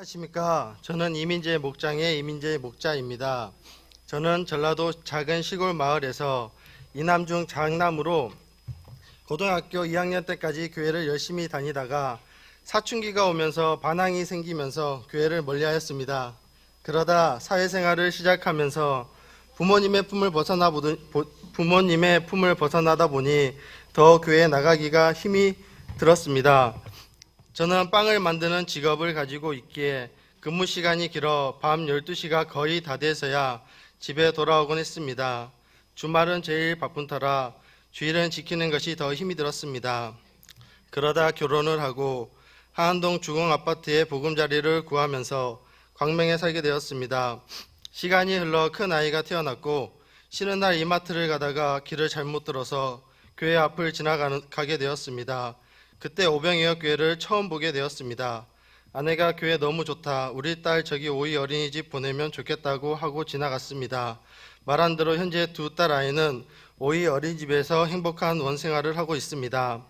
안녕하십니까. 저는 이민재 목장의 이민재 목자입니다. 저는 전라도 작은 시골 마을에서 이남중 장남으로 고등학교 2학년 때까지 교회를 열심히 다니다가 사춘기가 오면서 반항이 생기면서 교회를 멀리하였습니다. 그러다 사회생활을 시작하면서 부모님의 품을 벗어나다 보니 더 교회에 나가기가 힘이 들었습니다. 저는 빵을 만드는 직업을 가지고 있기에 근무 시간이 길어 밤 12시가 거의 다 돼서야 집에 돌아오곤 했습니다. 주말은 제일 바쁜 터라 주일은 지키는 것이 더 힘이 들었습니다. 그러다 결혼을 하고 하안동 주공 아파트에 보금자리를 구하면서 광명에 살게 되었습니다. 시간이 흘러 큰 아이가 태어났고 쉬는 날 이마트를 가다가 길을 잘못 들어서 교회 앞을 지나가게 되었습니다. 그때 오병이어 교회를 처음 보게 되었습니다. 아내가 교회 너무 좋다. 우리 딸 저기 오이 어린이집 보내면 좋겠다고 하고 지나갔습니다. 말한 대로 현재 두 딸 아이는 오이 어린이집에서 행복한 원생활을 하고 있습니다.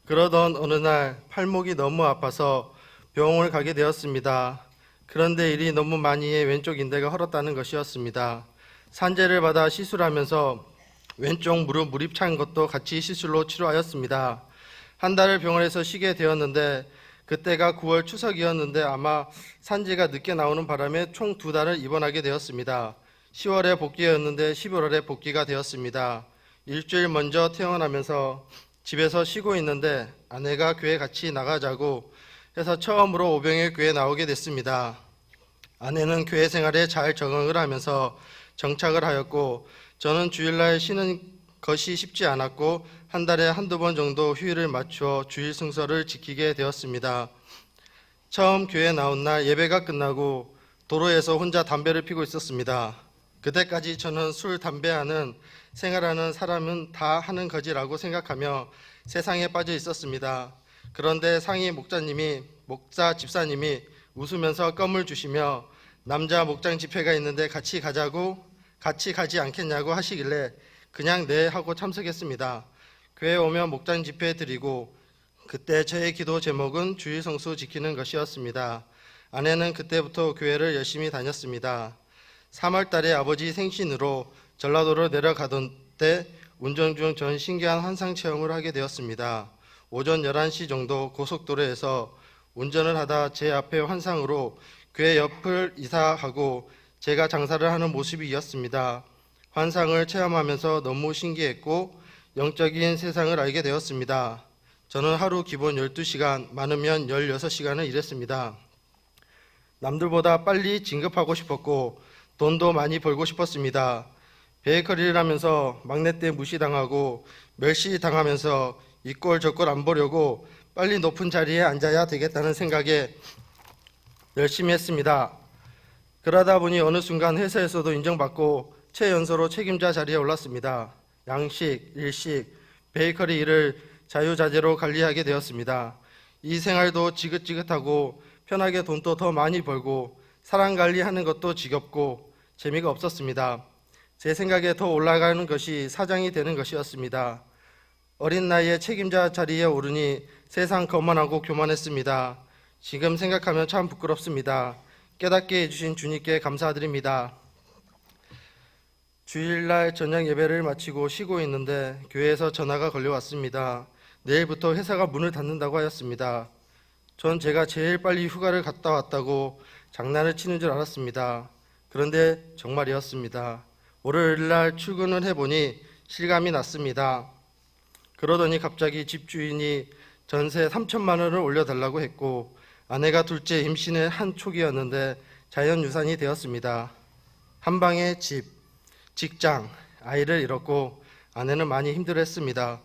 그러던 어느 날 팔목이 너무 아파서 병원을 가게 되었습니다. 그런데 일이 너무 많이 해 왼쪽 인대가 헐었다는 것이었습니다. 산재를 받아 시술하면서 왼쪽 무릎 무립 찬 것도 같이 시술로 치료하였습니다. 한 달을 병원에서 쉬게 되었는데 그때가 9월 추석이었는데 아마 산지가 늦게 나오는 바람에 총 2달을 입원하게 되었습니다. 10월에 복귀였는데 11월에 복귀가 되었습니다. 일주일 먼저 퇴원하면서 집에서 쉬고 있는데 아내가 교회 같이 나가자고 해서 처음으로 오병이어 교회에 나오게 됐습니다. 아내는 교회 생활에 잘 적응을 하면서 정착을 하였고 저는 주일날 쉬는 것이 쉽지 않았고 한 달에 한두 번 정도 휴일을 맞추어 주일 순서를 지키게 되었습니다. 처음 교회 나온 날 예배가 끝나고 도로에서 혼자 담배를 피고 있었습니다. 그때까지 저는 술, 담배하는 생활하는 사람은 다 하는 거지라고 생각하며 세상에 빠져 있었습니다. 그런데 상위 목자 집사님이 웃으면서 껌을 주시며 남자 목장 집회가 있는데 같이 가지 않겠냐고 하시길래 그냥 네 하고 참석했습니다. 교회에 오면 목장 집회 드리고 그때 저의 기도 제목은 주일 성수 지키는 것이었습니다. 아내는 그때부터 교회를 열심히 다녔습니다. 3월 달에 아버지 생신으로 전라도로 내려가던 때 운전 중 전 신기한 환상 체험을 하게 되었습니다. 오전 11시 정도 고속도로에서 운전을 하다 제 앞에 환상으로 교회 옆을 이사하고 제가 장사를 하는 모습이었습니다. 환상을 체험하면서 너무 신기했고 영적인 세상을 알게 되었습니다. 저는 하루 기본 12시간, 많으면 16시간을 일했습니다. 남들보다 빨리 진급하고 싶었고 돈도 많이 벌고 싶었습니다. 베이커리를 하면서 막내때 무시당하고 멸시당하면서 이 꼴 저 꼴 안 보려고 빨리 높은 자리에 앉아야 되겠다는 생각에 열심히 했습니다. 그러다 보니 어느 순간 회사에서도 인정받고 최연소로 책임자 자리에 올랐습니다. 양식, 일식, 베이커리 일을 자유자재로 관리하게 되었습니다. 이 생활도 지긋지긋하고 편하게 돈도 더 많이 벌고 사람 관리하는 것도 지겹고 재미가 없었습니다. 제 생각에 더 올라가는 것이 사장이 되는 것이었습니다. 어린 나이에 책임자 자리에 오르니 세상 거만하고 교만했습니다. 지금 생각하면 참 부끄럽습니다. 깨닫게 해주신 주님께 감사드립니다. 주일날 저녁 예배를 마치고 쉬고 있는데 교회에서 전화가 걸려왔습니다. 내일부터 회사가 문을 닫는다고 하였습니다. 전 제가 제일 빨리 휴가를 갔다 왔다고 장난을 치는 줄 알았습니다. 그런데 정말이었습니다. 월요일날 출근을 해보니 실감이 났습니다. 그러더니 갑자기 집주인이 전세 3천만 원을 올려달라고 했고 아내가 둘째 임신의 한 초기였는데 자연유산이 되었습니다. 한 방에 집, 직장, 아이를 잃었고 아내는 많이 힘들어했습니다.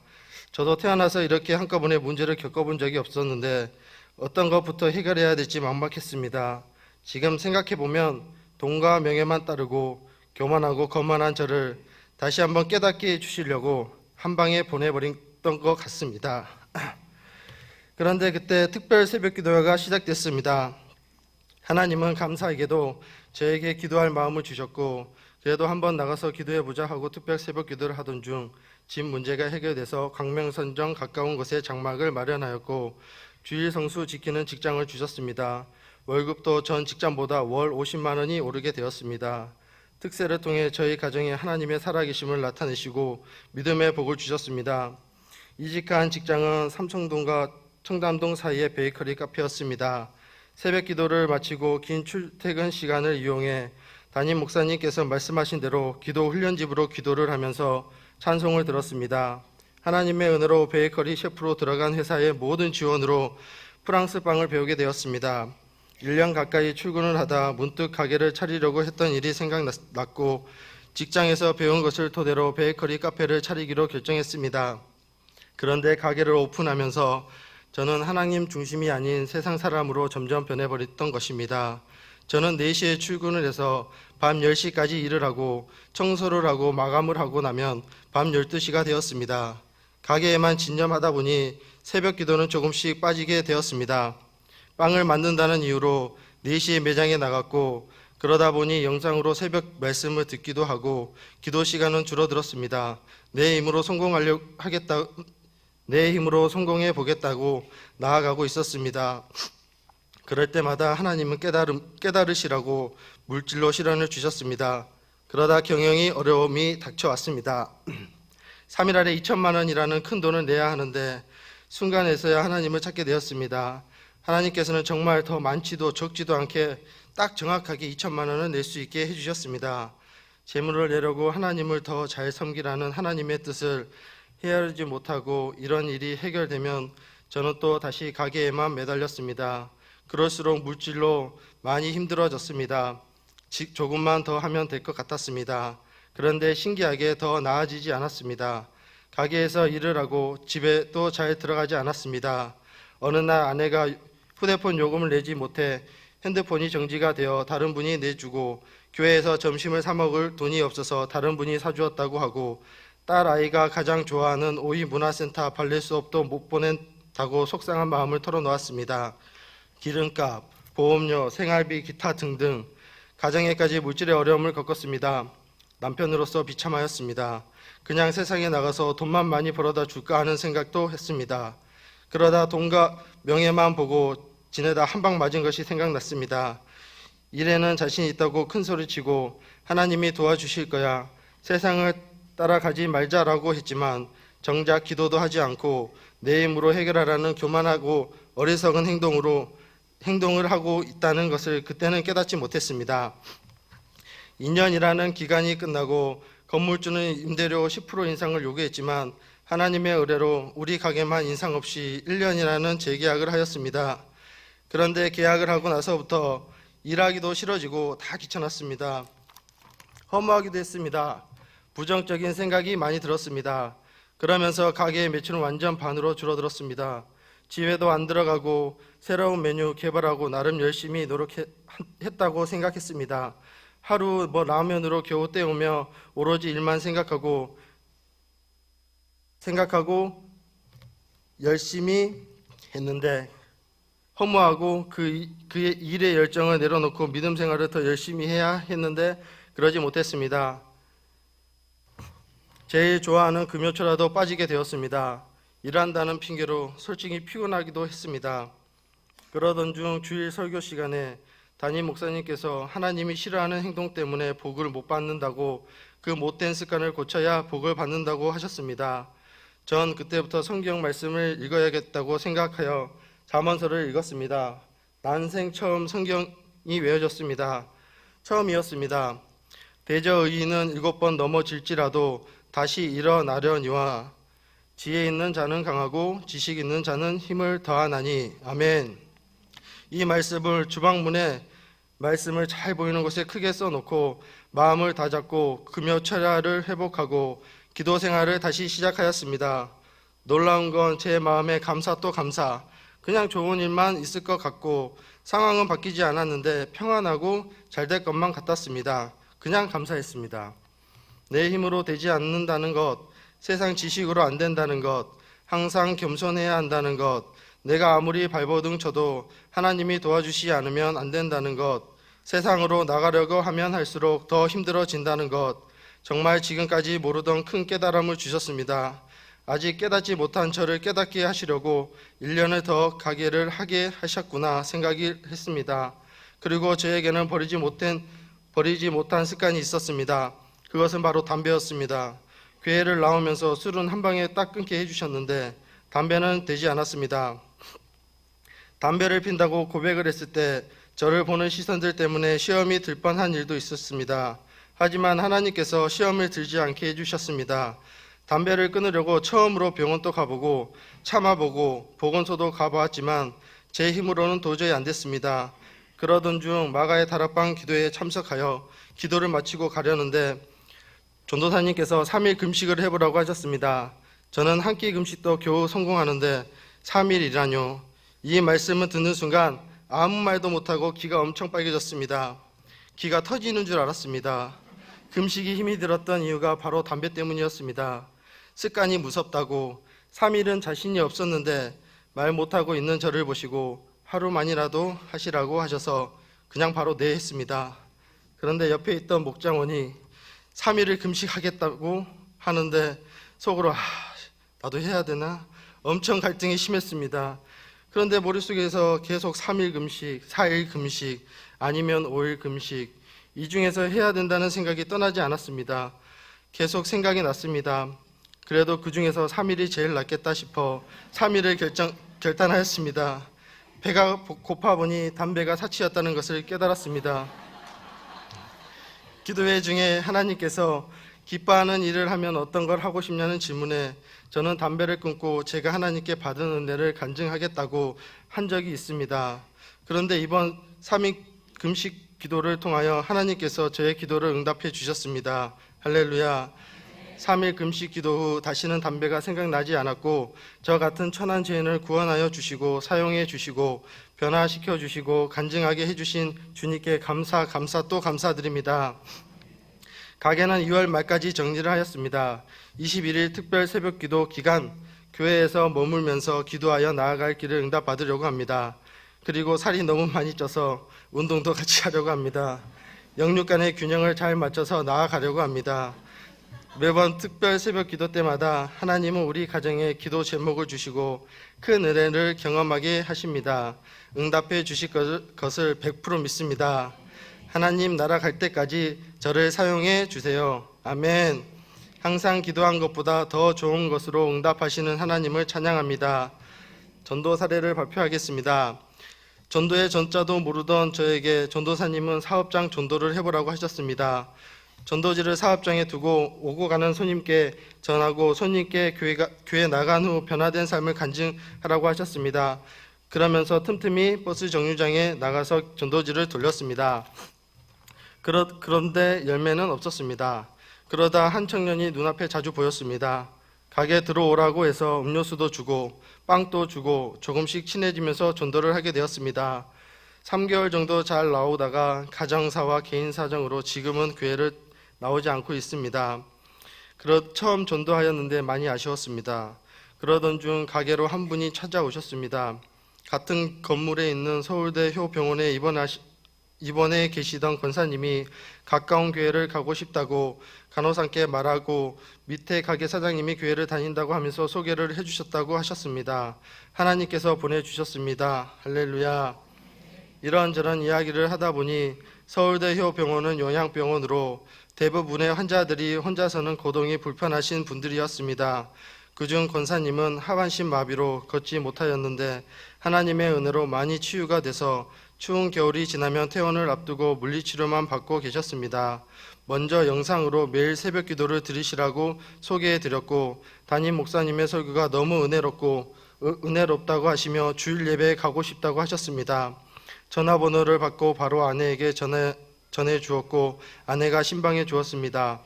저도 태어나서 이렇게 한꺼번에 문제를 겪어본 적이 없었는데 어떤 것부터 해결해야 될지 막막했습니다. 지금 생각해보면 돈과 명예만 따르고 교만하고 거만한 저를 다시 한번 깨닫게 해주시려고 한 방에 보내버렸던 것 같습니다. 그런데 그때 특별 새벽 기도회가 시작됐습니다. 하나님은 감사하게도 저에게 기도할 마음을 주셨고 그래도 한번 나가서 기도해보자 하고 특별 새벽 기도를 하던 중 집 문제가 해결돼서 광명선정 가까운 곳에 장막을 마련하였고 주일 성수 지키는 직장을 주셨습니다. 월급도 전 직장보다 월 50만 원이 오르게 되었습니다. 특세를 통해 저희 가정에 하나님의 살아계심을 나타내시고 믿음의 복을 주셨습니다. 이직한 직장은 삼청동과 청담동 사이의 베이커리 카페였습니다. 새벽 기도를 마치고 긴 출퇴근 시간을 이용해 담임 목사님께서 말씀하신 대로 기도 훈련집으로 기도를 하면서 찬송을 들었습니다. 하나님의 은혜로 베이커리 셰프로 들어간 회사의 모든 지원으로 프랑스 빵을 배우게 되었습니다. 1년 가까이 출근을 하다 문득 가게를 차리려고 했던 일이 생각났고 직장에서 배운 것을 토대로 베이커리 카페를 차리기로 결정했습니다. 그런데 가게를 오픈하면서 저는 하나님 중심이 아닌 세상 사람으로 점점 변해버렸던 것입니다. 저는 4시에 출근을 해서 밤 10시까지 일을 하고 청소를 하고 마감을 하고 나면 밤 12시가 되었습니다. 가게에만 진념하다 보니 새벽 기도는 조금씩 빠지게 되었습니다. 빵을 만든다는 이유로 4시에 매장에 나갔고 그러다 보니 영상으로 새벽 말씀을 듣기도 하고 기도 시간은 줄어들었습니다. 내 힘으로 성공해 보겠다고 나아가고 있었습니다. 그럴 때마다 하나님은 깨달으시라고 물질로 시련을 주셨습니다. 그러다 경영이 어려움이 닥쳐왔습니다. 3일 안에 2천만 원이라는 큰 돈을 내야 하는데 순간에서야 하나님을 찾게 되었습니다. 하나님께서는 정말 더 많지도 적지도 않게 딱 정확하게 2천만 원을 낼 수 있게 해주셨습니다. 재물을 내려고 하나님을 더 잘 섬기라는 하나님의 뜻을 헤아리지 못하고 이런 일이 해결되면 저는 또 다시 가게에만 매달렸습니다. 그럴수록 물질로 많이 힘들어졌습니다. 조금만 더 하면 될 것 같았습니다. 그런데 신기하게 더 나아지지 않았습니다. 가게에서 일을 하고 집에 또 잘 들어가지 않았습니다. 어느 날 아내가 휴대폰 요금을 내지 못해 핸드폰이 정지가 되어 다른 분이 내주고 교회에서 점심을 사 먹을 돈이 없어서 다른 분이 사주었다고 하고 딸 아이가 가장 좋아하는 오이 문화센터 발레 수업도 못 보낸다고 속상한 마음을 털어놓았습니다. 기름값, 보험료, 생활비, 기타 등등 가정에까지 물질의 어려움을 겪었습니다. 남편으로서 비참하였습니다. 그냥 세상에 나가서 돈만 많이 벌어다 줄까 하는 생각도 했습니다. 그러다 돈과 명예만 보고 지내다 한 방 맞은 것이 생각났습니다. 일에는 자신 있다고 큰 소리치고 하나님이 도와주실 거야, 세상을 따라가지 말자라고 했지만 정작 기도도 하지 않고 내 힘으로 해결하라는 교만하고 어리석은 행동을 하고 있다는 것을 그때는 깨닫지 못했습니다. 2년이라는 기간이 끝나고 건물주는 임대료 10% 인상을 요구했지만 하나님의 의뢰로 우리 가게만 인상 없이 1년이라는 재계약을 하였습니다. 그런데 계약을 하고 나서부터 일하기도 싫어지고 다 귀찮았습니다. 허무하기도 했습니다. 부정적인 생각이 많이 들었습니다. 그러면서 가게의 매출은 완전 반으로 줄어들었습니다. 지회도 안 들어가고 새로운 메뉴 개발하고 나름 열심히 노력했다고 생각했습니다. 하루 라면으로 겨우 때우며 오로지 일만 생각하고 열심히 했는데 허무하고 그의 일의 열정을 내려놓고 믿음 생활을 더 열심히 해야 했는데 그러지 못했습니다. 제일 좋아하는 금요초라도 빠지게 되었습니다. 일한다는 핑계로 솔직히 피곤하기도 했습니다. 그러던 중 주일 설교 시간에 담임 목사님께서 하나님이 싫어하는 행동 때문에 복을 못 받는다고 그 못된 습관을 고쳐야 복을 받는다고 하셨습니다. 전 그때부터 성경 말씀을 읽어야겠다고 생각하여 잠언서를 읽었습니다. 난생 처음 성경이 외워졌습니다. 처음이었습니다. 대저의인은 7번 넘어질지라도 다시 일어나려니와 지혜 있는 자는 강하고 지식 있는 자는 힘을 더하나니. 아멘. 이 말씀을 주방문에 말씀을 잘 보이는 곳에 크게 써놓고 마음을 다잡고 금요철야를 회복하고 기도 생활을 다시 시작하였습니다. 놀라운 건 제 마음에 감사 또 감사, 그냥 좋은 일만 있을 것 같고 상황은 바뀌지 않았는데 평안하고 잘 될 것만 같았습니다. 그냥 감사했습니다. 내 힘으로 되지 않는다는 것, 세상 지식으로 안 된다는 것, 항상 겸손해야 한다는 것, 내가 아무리 발버둥 쳐도 하나님이 도와주시지 않으면 안 된다는 것, 세상으로 나가려고 하면 할수록 더 힘들어진다는 것, 정말 지금까지 모르던 큰 깨달음을 주셨습니다. 아직 깨닫지 못한 저를 깨닫게 하시려고 1년을 더 가게를 하게 하셨구나 생각이 했습니다. 그리고 저에게는 버리지 못한 습관이 있었습니다. 그것은 바로 담배였습니다. 교회를 나오면서 술은 한 방에 딱 끊게 해주셨는데 담배는 되지 않았습니다. 담배를 핀다고 고백을 했을 때 저를 보는 시선들 때문에 시험이 들 뻔한 일도 있었습니다. 하지만 하나님께서 시험을 들지 않게 해주셨습니다. 담배를 끊으려고 처음으로 병원도 가보고 참아보고 보건소도 가보았지만 제 힘으로는 도저히 안 됐습니다. 그러던 중 마가의 다락방 기도에 참석하여 기도를 마치고 가려는데 전도사님께서 3일 금식을 해보라고 하셨습니다. 저는 한 끼 금식도 겨우 성공하는데 3일이라뇨. 이 말씀을 듣는 순간 아무 말도 못하고 귀가 엄청 빨개졌습니다. 귀가 터지는 줄 알았습니다. 금식이 힘이 들었던 이유가 바로 담배 때문이었습니다. 습관이 무섭다고 3일은 자신이 없었는데 말 못하고 있는 저를 보시고 하루만이라도 하시라고 하셔서 그냥 바로 네 했습니다. 그런데 옆에 있던 목장원이 3일을 금식하겠다고 하는데 속으로 나도 해야 되나? 엄청 갈등이 심했습니다. 그런데 머릿속에서 계속 3일 금식, 4일 금식, 아니면 5일 금식, 이 중에서 해야 된다는 생각이 떠나지 않았습니다. 계속 생각이 났습니다. 그래도 그 중에서 3일이 제일 낫겠다 싶어 3일을 결단하였습니다. 배가 고파 보니 담배가 사치였다는 것을 깨달았습니다. 기도회 중에 하나님께서 기뻐하는 일을 하면 어떤 걸 하고 싶냐는 질문에 저는 담배를 끊고 제가 하나님께 받은 은혜를 간증하겠다고 한 적이 있습니다. 그런데 이번 3일 금식 기도를 통하여 하나님께서 저의 기도를 응답해 주셨습니다. 할렐루야. 3일 금식 기도 후 다시는 담배가 생각나지 않았고 저 같은 천한 죄인을 구원하여 주시고 사용해 주시고 변화시켜 주시고 간증하게 해주신 주님께 감사 또 감사드립니다. 가게는 2월 말까지 정리를 하였습니다. 21일 특별 새벽 기도 기간 교회에서 머물면서 기도하여 나아갈 길을 응답받으려고 합니다. 그리고 살이 너무 많이 쪄서 운동도 같이 하려고 합니다. 영육 간의 균형을 잘 맞춰서 나아가려고 합니다. 매번 특별 새벽 기도 때마다 하나님은 우리 가정에 기도 제목을 주시고 큰 은혜를 경험하게 하십니다. 응답해 주실 것을 100% 믿습니다. 하나님 나라 갈 때까지 저를 사용해 주세요. 아멘. 항상 기도한 것보다 더 좋은 것으로 응답하시는 하나님을 찬양합니다. 전도 사례를 발표하겠습니다. 전도의 전자도 모르던 저에게 전도사님은 사업장 전도를 해보라고 하셨습니다. 전도지를 사업장에 두고 오고 가는 손님께 전하고 손님께 교회 나간 후 변화된 삶을 간증하라고 하셨습니다. 그러면서 틈틈이 버스 정류장에 나가서 전도지를 돌렸습니다. 그런데 열매는 없었습니다. 그러다 한 청년이 눈앞에 자주 보였습니다. 가게 들어오라고 해서 음료수도 주고 빵도 주고 조금씩 친해지면서 전도를 하게 되었습니다. 3개월 정도 잘 나오다가 가정사와 개인 사정으로 지금은 교회를 나오지 않고 있습니다. 처음 전도하였는데 많이 아쉬웠습니다. 그러던 중 가게로 한 분이 찾아오셨습니다. 같은 건물에 있는 서울대 효병원에 입원해 계시던 권사님이 가까운 교회를 가고 싶다고 간호사께 말하고 밑에 가게 사장님이 교회를 다닌다고 하면서 소개를 해주셨다고 하셨습니다. 하나님께서 보내주셨습니다. 할렐루야. 이런저런 이야기를 하다 보니 서울대 효병원은 요양병원으로 대부분의 환자들이 혼자서는 거동이 불편하신 분들이었습니다. 그중 권사님은 하반신 마비로 걷지 못하였는데 하나님의 은혜로 많이 치유가 돼서 추운 겨울이 지나면 퇴원을 앞두고 물리치료만 받고 계셨습니다. 먼저 영상으로 매일 새벽 기도를 들으시라고 소개해드렸고 담임 목사님의 설교가 너무 은혜롭다고 하시며 주일 예배에 가고 싶다고 하셨습니다. 전화번호를 받고 바로 아내에게 전해 주었고 아내가 신방해 주었습니다.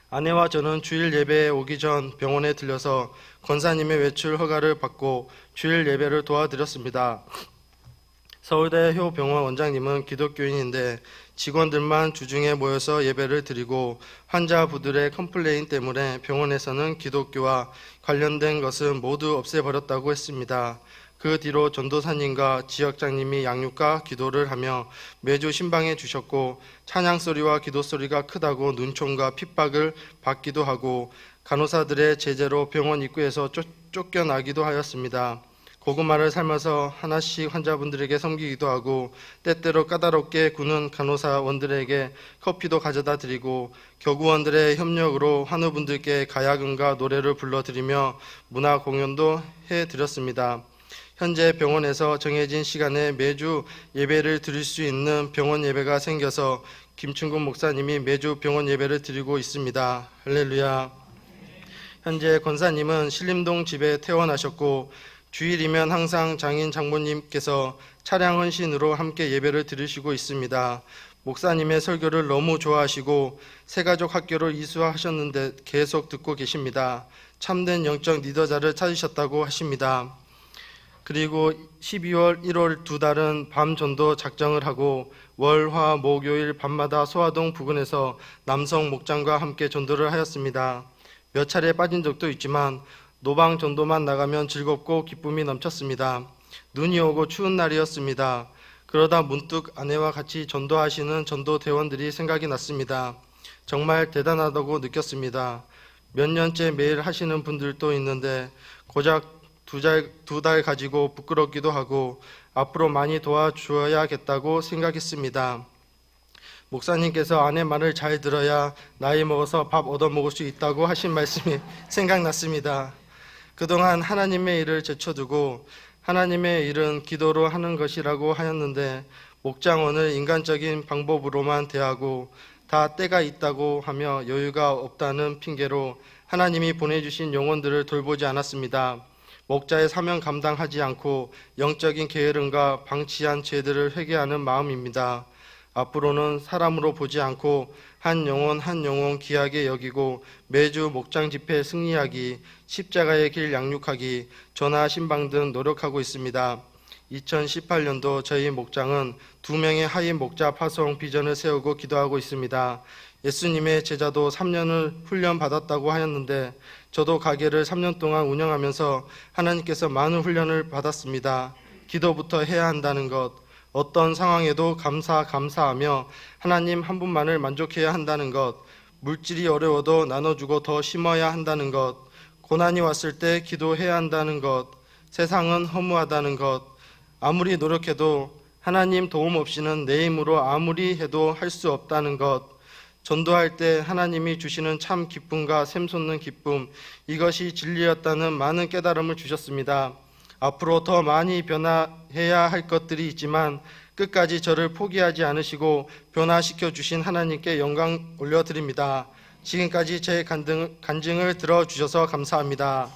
아내와 저는 주일 예배에 오기 전 병원에 들려서 권사님의 외출 허가를 받고 주일 예배를 도와드렸습니다. 서울대 효병원 원장님은 기독교인인데 직원들만 주중에 모여서 예배를 드리고 환자부들의 컴플레인 때문에 병원에서는 기독교와 관련된 것은 모두 없애버렸다고 했습니다. 그 뒤로 전도사님과 지역장님이 양육과 기도를 하며 매주 신방해 주셨고 찬양 소리와 기도 소리가 크다고 눈총과 핍박을 받기도 하고 간호사들의 제재로 병원 입구에서 쫓겨나기도 하였습니다. 고구마를 삶아서 하나씩 환자분들에게 섬기기도 하고 때때로 까다롭게 구는 간호사원들에게 커피도 가져다 드리고 교구원들의 협력으로 환우분들께 가야금과 노래를 불러드리며 문화 공연도 해드렸습니다. 현재 병원에서 정해진 시간에 매주 예배를 드릴 수 있는 병원 예배가 생겨서 김충근 목사님이 매주 병원 예배를 드리고 있습니다. 할렐루야. 현재 권사님은 신림동 집에 퇴원하셨고 주일이면 항상 장인 장모님께서 차량 헌신으로 함께 예배를 드리시고 있습니다. 목사님의 설교를 너무 좋아하시고 새가족 학교를 이수하셨는데 계속 듣고 계십니다. 참된 영적 리더자를 찾으셨다고 하십니다. 그리고 12월, 1월 두 달은 밤 전도 작정을 하고 월, 화, 목요일 밤마다 소화동 부근에서 남성 목장과 함께 전도를 하였습니다. 몇 차례 빠진 적도 있지만 노방 전도만 나가면 즐겁고 기쁨이 넘쳤습니다. 눈이 오고 추운 날이었습니다. 그러다 문득 아내와 같이 전도하시는 전도대원들이 생각이 났습니다. 정말 대단하다고 느꼈습니다. 몇 년째 매일 하시는 분들도 있는데 고작 두 달 가지고 부끄럽기도 하고 앞으로 많이 도와주어야겠다고 생각했습니다. 목사님께서 아내 말을 잘 들어야 나이 먹어서 밥 얻어먹을 수 있다고 하신 말씀이 생각났습니다. 그동안 하나님의 일을 제쳐두고 하나님의 일은 기도로 하는 것이라고 하였는데 목장원을 인간적인 방법으로만 대하고 다 때가 있다고 하며 여유가 없다는 핑계로 하나님이 보내주신 영혼들을 돌보지 않았습니다. 목자의 사명 감당하지 않고 영적인 게으름과 방치한 죄들을 회개하는 마음입니다. 앞으로는 사람으로 보지 않고 한 영혼 귀하게 여기고 매주 목장 집회 승리하기, 십자가의 길 양육하기, 전화 신방 등 노력하고 있습니다. 2018년도 저희 목장은 2명의 하인 목자 파송 비전을 세우고 기도하고 있습니다. 예수님의 제자도 3년을 훈련받았다고 하였는데 저도 가게를 3년 동안 운영하면서 하나님께서 많은 훈련을 받았습니다. 기도부터 해야 한다는 것, 어떤 상황에도 감사하며 하나님 한 분만을 만족해야 한다는 것, 물질이 어려워도 나눠주고 더 심어야 한다는 것, 고난이 왔을 때 기도해야 한다는 것, 세상은 허무하다는 것, 아무리 노력해도 하나님 도움 없이는 내 힘으로 아무리 해도 할 수 없다는 것, 전도할 때 하나님이 주시는 참 기쁨과 샘솟는 기쁨, 이것이 진리였다는 많은 깨달음을 주셨습니다. 앞으로 더 많이 변화해야 할 것들이 있지만 끝까지 저를 포기하지 않으시고 변화시켜 주신 하나님께 영광 올려드립니다. 지금까지 제 간증을 들어주셔서 감사합니다.